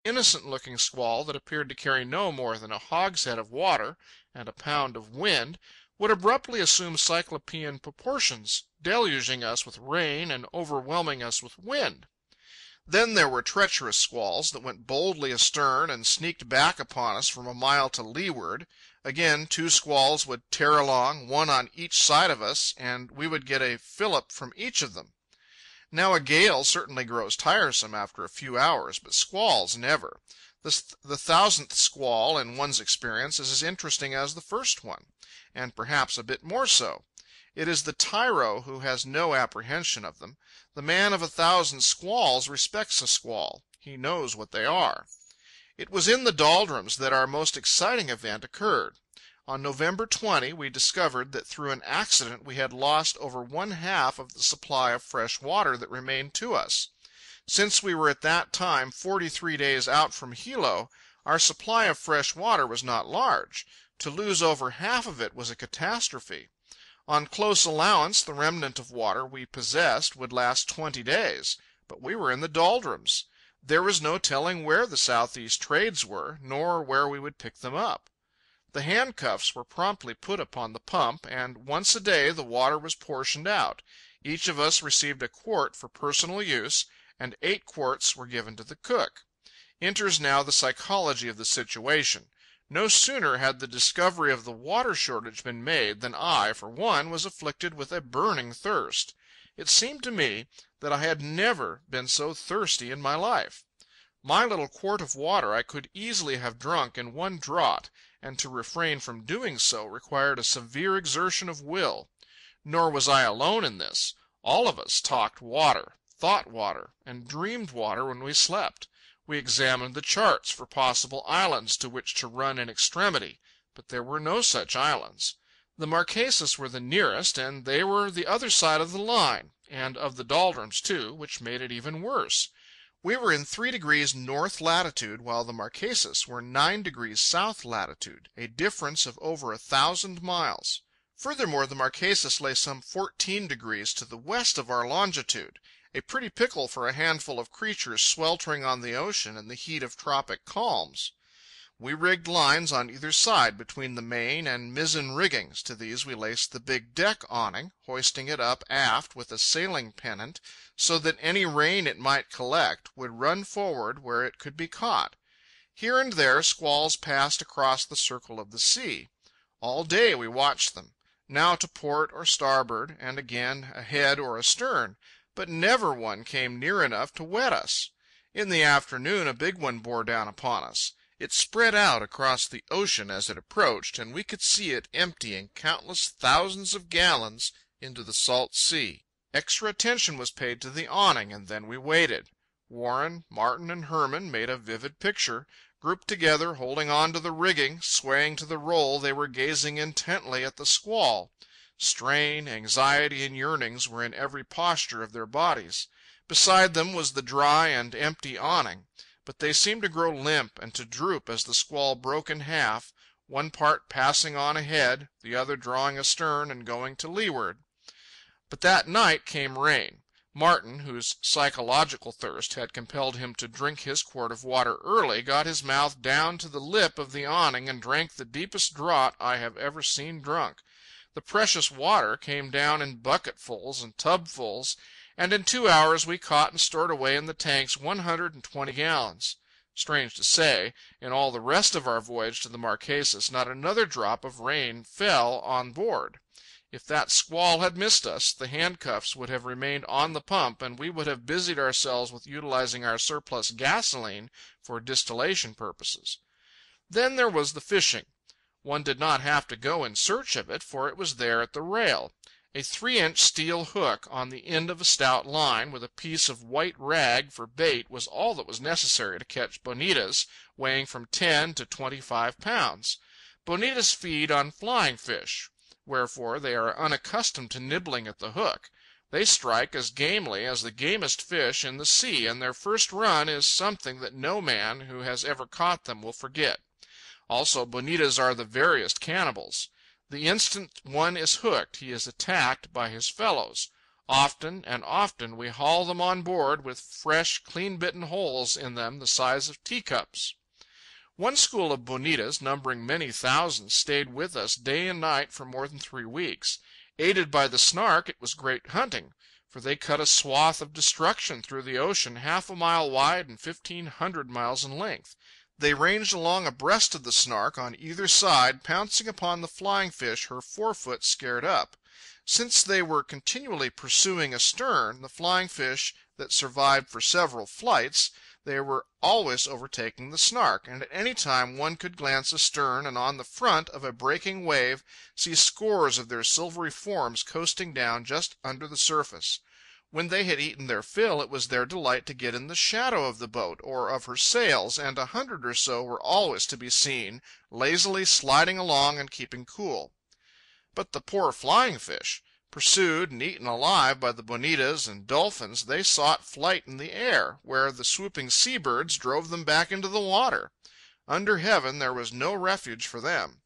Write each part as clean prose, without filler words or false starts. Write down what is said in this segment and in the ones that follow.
innocent-looking squall that appeared to carry no more than a hogshead of water and a pound of wind, would abruptly assume cyclopean proportions, deluging us with rain and overwhelming us with wind. Then there were treacherous squalls that went boldly astern and sneaked back upon us from a mile to leeward. Again, two squalls would tear along, one on each side of us, and we would get a fillip from each of them. Now a gale certainly grows tiresome after a few hours, but squalls never. The thousandth squall, in one's experience, is as interesting as the first one, and perhaps a bit more so. It is the tyro who has no apprehension of them. The man of 1,000 squalls respects a squall. He knows what they are. It was in the doldrums that our most exciting event occurred. On November 20 we discovered that through an accident we had lost over one-half of the supply of fresh water that remained to us. Since we were at that time 43 days out from Hilo, our supply of fresh water was not large. To lose over half of it was a catastrophe. On close allowance, the remnant of water we possessed would last 20 days. But we were in the doldrums. There was no telling where the southeast trades were, nor where we would pick them up. The handcuffs were promptly put upon the pump, and once a day the water was portioned out. Each of us received a quart for personal use, and 8 quarts were given to the cook. Enters now the psychology of the situation. No sooner had the discovery of the water shortage been made than I, for one, was afflicted with a burning thirst. It seemed to me that I had never been so thirsty in my life. My little quart of water I could easily have drunk in one draught, and to refrain from doing so required a severe exertion of will. Nor was I alone in this. All of us talked water, thought water, and dreamed water when we slept. We examined the charts for possible islands to which to run in extremity, but there were no such islands. The Marquesas were the nearest, and they were the other side of the line, and of the doldrums, too, which made it even worse. We were in 3 degrees north latitude, while the Marquesas were 9 degrees south latitude, a difference of over 1,000 miles. Furthermore, the Marquesas lay some 14 degrees to the west of our longitude, a pretty pickle for a handful of creatures sweltering on the ocean in the heat of tropic calms. We rigged lines on either side between the main and mizzen riggings. To these we laced the big deck awning, hoisting it up aft with a sailing pennant, so that any rain it might collect would run forward where it could be caught. Here and there squalls passed across the circle of the sea. All day we watched them, now to port or starboard, and again ahead or astern, but never one came near enough to wet us. In the afternoon a big one bore down upon us. It spread out across the ocean as it approached, and we could see it emptying countless thousands of gallons into the salt sea. Extra attention was paid to the awning, and then we waited. Warren, Martin, and Herman made a vivid picture. Grouped together, holding on to the rigging, swaying to the roll, they were gazing intently at the squall. Strain, anxiety, and yearnings were in every posture of their bodies. Beside them was the dry and empty awning. But they seemed to grow limp and to droop as the squall broke in half, one part passing on ahead, the other drawing astern and going to leeward. But that night came rain. Martin, whose psychological thirst had compelled him to drink his quart of water early, got his mouth down to the lip of the awning and drank the deepest draught I have ever seen drunk. The precious water came down in bucketfuls and tubfuls, and in 2 hours we caught and stored away in the tanks 120 gallons. Strange to say, in all the rest of our voyage to the Marquesas, not another drop of rain fell on board. If that squall had missed us, the handcuffs would have remained on the pump, and we would have busied ourselves with utilizing our surplus gasoline for distillation purposes. Then there was the fishing. One did not have to go in search of it, for it was there at the rail. A 3-inch steel hook on the end of a stout line, with a piece of white rag for bait, was all that was necessary to catch bonitas, weighing from 10 to 25 pounds. Bonitas feed on flying fish, wherefore they are unaccustomed to nibbling at the hook. They strike as gamely as the gamest fish in the sea, and their first run is something that no man who has ever caught them will forget. Also, bonitas are the veriest cannibals. The instant one is hooked, he is attacked by his fellows. Often and often we haul them on board with fresh, clean-bitten holes in them the size of teacups. One school of bonitas, numbering many thousands, stayed with us day and night for more than 3 weeks. Aided by the Snark, it was great hunting, for they cut a swath of destruction through the ocean 1/2 mile wide and 1,500 miles in length. They ranged along abreast of the Snark on either side, pouncing upon the flying fish, her forefoot scared up. Since they were continually pursuing astern the flying fish that survived for several flights, they were always overtaking the Snark, and at any time one could glance astern and on the front of a breaking wave see scores of their silvery forms coasting down just under the surface. When they had eaten their fill, it was their delight to get in the shadow of the boat or of her sails, and 100 or so were always to be seen, lazily sliding along and keeping cool. But the poor flying fish! Pursued and eaten alive by the bonitas and dolphins, they sought flight in the air, where the swooping sea birds drove them back into the water. Under heaven there was no refuge for them.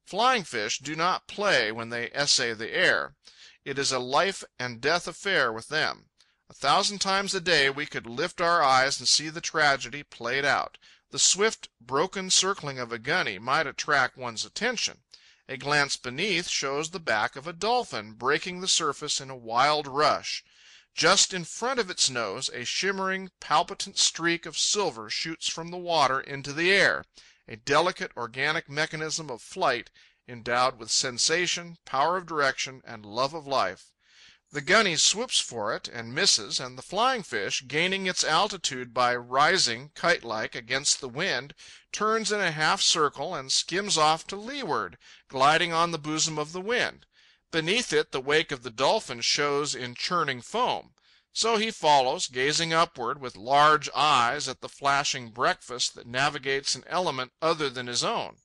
Flying fish do not play when they essay the air. It is a life and death affair with them. 1,000 times a day we could lift our eyes and see the tragedy played out. The swift, broken circling of a gunny might attract one's attention. A glance beneath shows the back of a dolphin breaking the surface in a wild rush. Just in front of its nose a shimmering, palpitant streak of silver shoots from the water into the air, a delicate organic mechanism of flight endowed with sensation, power of direction, and love of life. The gunny swoops for it and misses, and the flying fish, gaining its altitude by rising, kite-like, against the wind, turns in a half circle and skims off to leeward, gliding on the bosom of the wind. Beneath it the wake of the dolphin shows in churning foam. So he follows, gazing upward with large eyes at the flashing breakfast that navigates an element other than his own.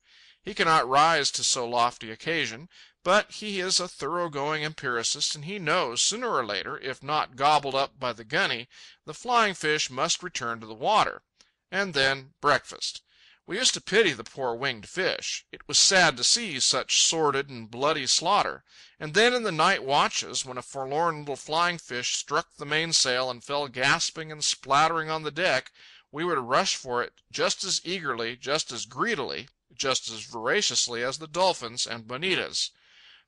He cannot rise to so lofty occasion, but he is a thoroughgoing empiricist, and he knows, sooner or later, if not gobbled up by the gunny, the flying fish must return to the water. And then breakfast. We used to pity the poor winged fish. It was sad to see such sordid and bloody slaughter. And then in the night watches, when a forlorn little flying fish struck the mainsail and fell gasping and splattering on the deck, we would rush for it just as eagerly, just as greedily, just as voraciously as the dolphins and bonitas.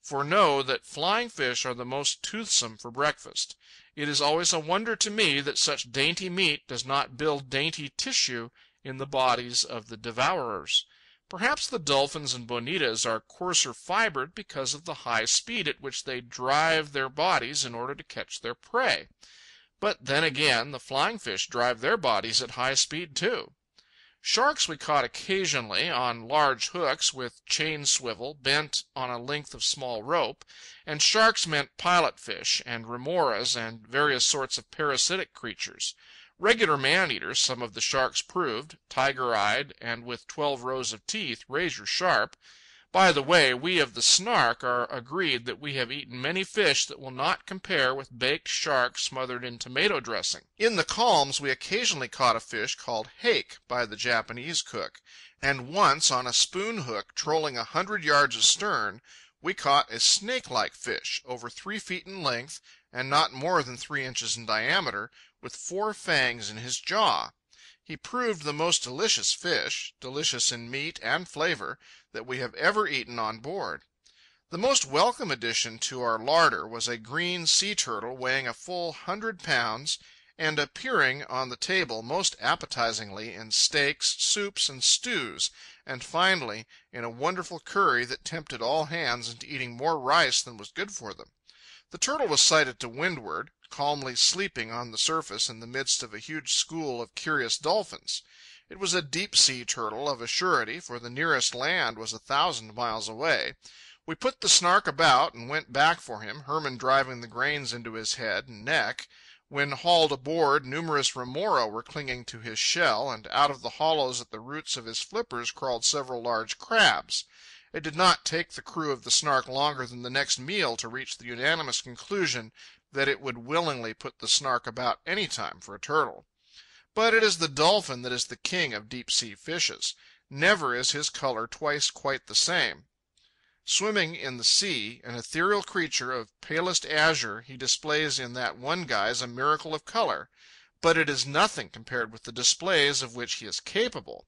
For know that flying fish are the most toothsome for breakfast. It is always a wonder to me that such dainty meat does not build dainty tissue in the bodies of the devourers. Perhaps the dolphins and bonitas are coarser fibred because of the high speed at which they drive their bodies in order to catch their prey. But then again, the flying fish drive their bodies at high speed too. Sharks we caught occasionally on large hooks with chain swivel bent on a length of small rope, and sharks meant pilot fish and remoras and various sorts of parasitic creatures. Regular man-eaters some of the sharks proved, tiger-eyed and with 12 rows of teeth, razor-sharp. By the way, we of the Snark are agreed that we have eaten many fish that will not compare with baked shark smothered in tomato dressing. In the calms we occasionally caught a fish called hake by the Japanese cook, and once on a spoon hook trolling 100 yards astern we caught a snake-like fish, over 3 feet in length and not more than 3 inches in diameter, with 4 fangs in his jaw. He proved the most delicious fish, delicious in meat and flavor, that we have ever eaten on board. The most welcome addition to our larder was a green sea turtle weighing a full 100 pounds and appearing on the table most appetizingly in steaks, soups, and stews, and finally in a wonderful curry that tempted all hands into eating more rice than was good for them. The turtle was sighted to windward, calmly sleeping on the surface in the midst of a huge school of curious dolphins. It was a deep-sea turtle of a surety, for the nearest land was 1,000 miles away. We put the Snark about and went back for him, Hermann driving the grains into his head and neck. When hauled aboard, numerous remora were clinging to his shell, and out of the hollows at the roots of his flippers crawled several large crabs. It did not take the crew of the Snark longer than the next meal to reach the unanimous conclusion that it would willingly put the Snark about any time for a turtle. But it is the dolphin that is the king of deep-sea fishes. Never is his color twice quite the same. Swimming in the sea, an ethereal creature of palest azure, he displays in that one guise a miracle of colour; but it is nothing compared with the displays of which he is capable.